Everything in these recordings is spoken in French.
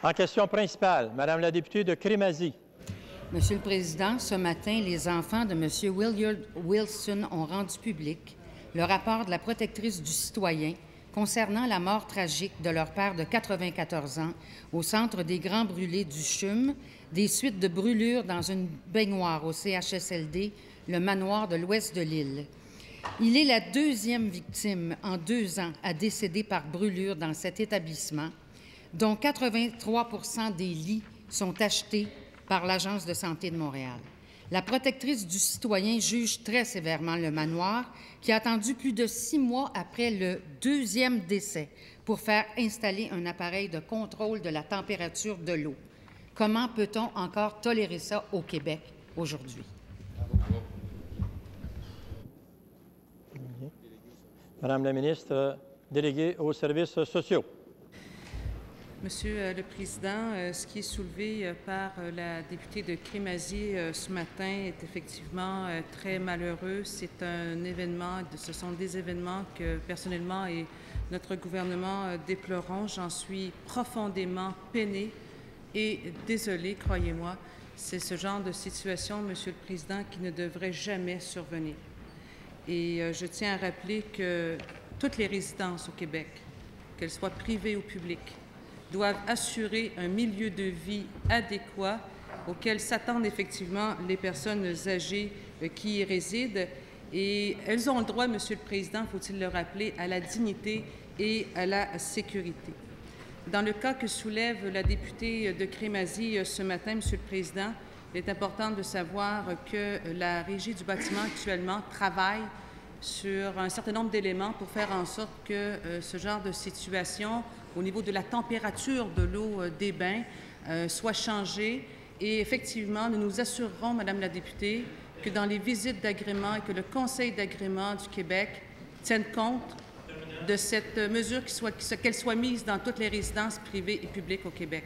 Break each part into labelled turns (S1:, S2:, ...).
S1: En question principale, Madame la députée de Crémazie.
S2: Monsieur le Président, ce matin, les enfants de M. Williard Wilson ont rendu public le rapport de la protectrice du citoyen concernant la mort tragique de leur père de 94 ans au centre des Grands Brûlés du CHUM, des suites de brûlures dans une baignoire au CHSLD, le manoir de l'ouest de l'île. Il est la deuxième victime en 2 ans à décéder par brûlure dans cet établissement, dont 83 % des lits sont achetés par l'Agence de santé de Montréal. La protectrice du citoyen juge très sévèrement le manoir, qui a attendu plus de 6 mois après le 2e décès pour faire installer un appareil de contrôle de la température de l'eau. Comment peut-on encore tolérer ça au Québec aujourd'hui?
S1: Madame la ministre déléguée aux services sociaux.
S3: Monsieur le Président, ce qui est soulevé par la députée de Crémazie ce matin est effectivement très malheureux. C'est un événement, ce sont des événements que personnellement et notre gouvernement déplorons. J'en suis profondément peinée et désolée, croyez-moi. C'est ce genre de situation, Monsieur le Président, qui ne devrait jamais survenir. Et je tiens à rappeler que toutes les résidences au Québec, qu'elles soient privées ou publiques, doivent assurer un milieu de vie adéquat auquel s'attendent effectivement les personnes âgées qui y résident. Et elles ont le droit, Monsieur le Président, faut-il le rappeler, à la dignité et à la sécurité. Dans le cas que soulève la députée de Crémazie ce matin, Monsieur le Président, il est important de savoir que la Régie du bâtiment actuellement travaille sur un certain nombre d'éléments pour faire en sorte que ce genre de situation, au niveau de la température de l'eau des bains, soit changé. Et effectivement, nous nous assurerons, Madame la députée, que dans les visites d'agrément et que le Conseil d'agrément du Québec tienne compte de cette mesure, qu'elle soit mise dans toutes les résidences privées et publiques au Québec.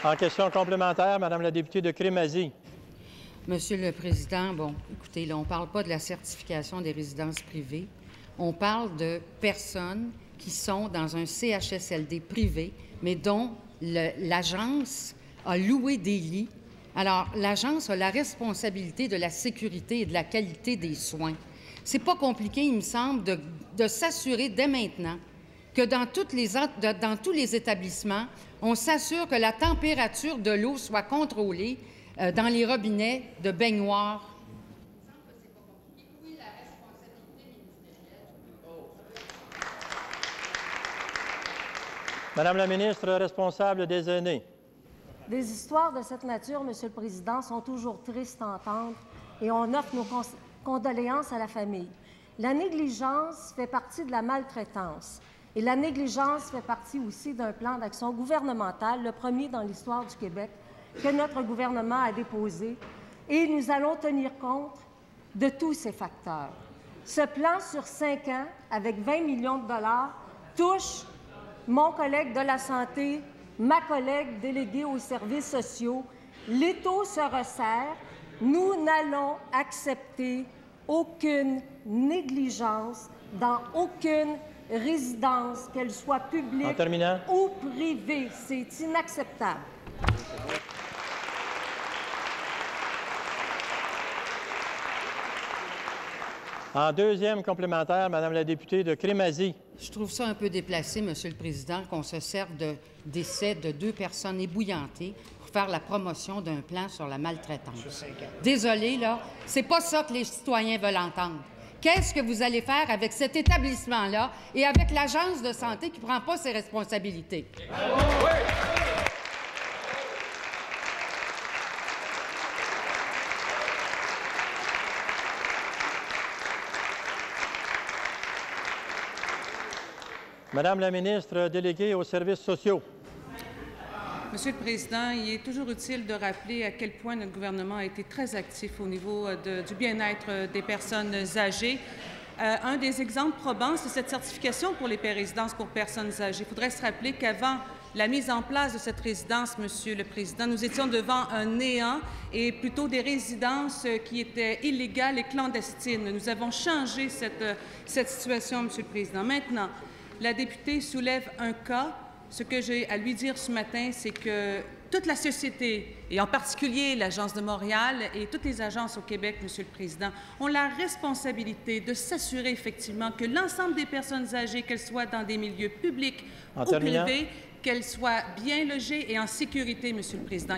S1: En question complémentaire, Madame la députée de Crémazie.
S2: Monsieur le Président, bon, écoutez, là, on ne parle pas de la certification des résidences privées. On parle de personnes qui sont dans un CHSLD privé, mais dont l'agence a loué des lits. Alors, l'agence a la responsabilité de la sécurité et de la qualité des soins. C'est pas compliqué, il me semble, de s'assurer dès maintenant que dans tous les établissements, on s'assure que la température de l'eau soit contrôlée dans les robinets de baignoire.
S1: Madame la ministre responsable des aînés.
S4: Des histoires de cette nature, Monsieur le Président, sont toujours tristes à entendre et on offre nos condoléances à la famille. La négligence fait partie de la maltraitance et la négligence fait partie aussi d'un plan d'action gouvernemental, le premier dans l'histoire du Québec, que notre gouvernement a déposé, et nous allons tenir compte de tous ces facteurs. Ce plan sur 5 ans, avec 20 millions de dollars, touche mon collègue de la Santé, ma collègue déléguée aux services sociaux. L'étau se resserre. Nous n'allons accepter aucune négligence dans aucune résidence, qu'elle soit publique ou privée. C'est inacceptable.
S1: En deuxième complémentaire, Madame la députée de Crémazie.
S2: Je trouve ça un peu déplacé, Monsieur le Président, qu'on se serve de décès de 2 personnes ébouillantées pour faire la promotion d'un plan sur la maltraitance. Désolée, là, c'est pas ça que les citoyens veulent entendre. Qu'est-ce que vous allez faire avec cet établissement-là et avec l'Agence de santé qui ne prend pas ses responsabilités?
S1: Madame la ministre déléguée aux services sociaux.
S3: Monsieur le Président, il est toujours utile de rappeler à quel point notre gouvernement a été très actif au niveau du bien-être des personnes âgées. Un des exemples probants, c'est cette certification pour les résidences pour personnes âgées. Il faudrait se rappeler qu'avant la mise en place de cette résidence, Monsieur le Président, nous étions devant un néant et plutôt des résidences qui étaient illégales et clandestines. Nous avons changé cette situation, Monsieur le Président. Maintenant, la députée soulève un cas. Ce que j'ai à lui dire ce matin, c'est que toute la société, et en particulier l'Agence de Montréal et toutes les agences au Québec, Monsieur le Président, ont la responsabilité de s'assurer effectivement que l'ensemble des personnes âgées, qu'elles soient dans des milieux publics ou privés, qu'elles soient bien logées et en sécurité, Monsieur le Président.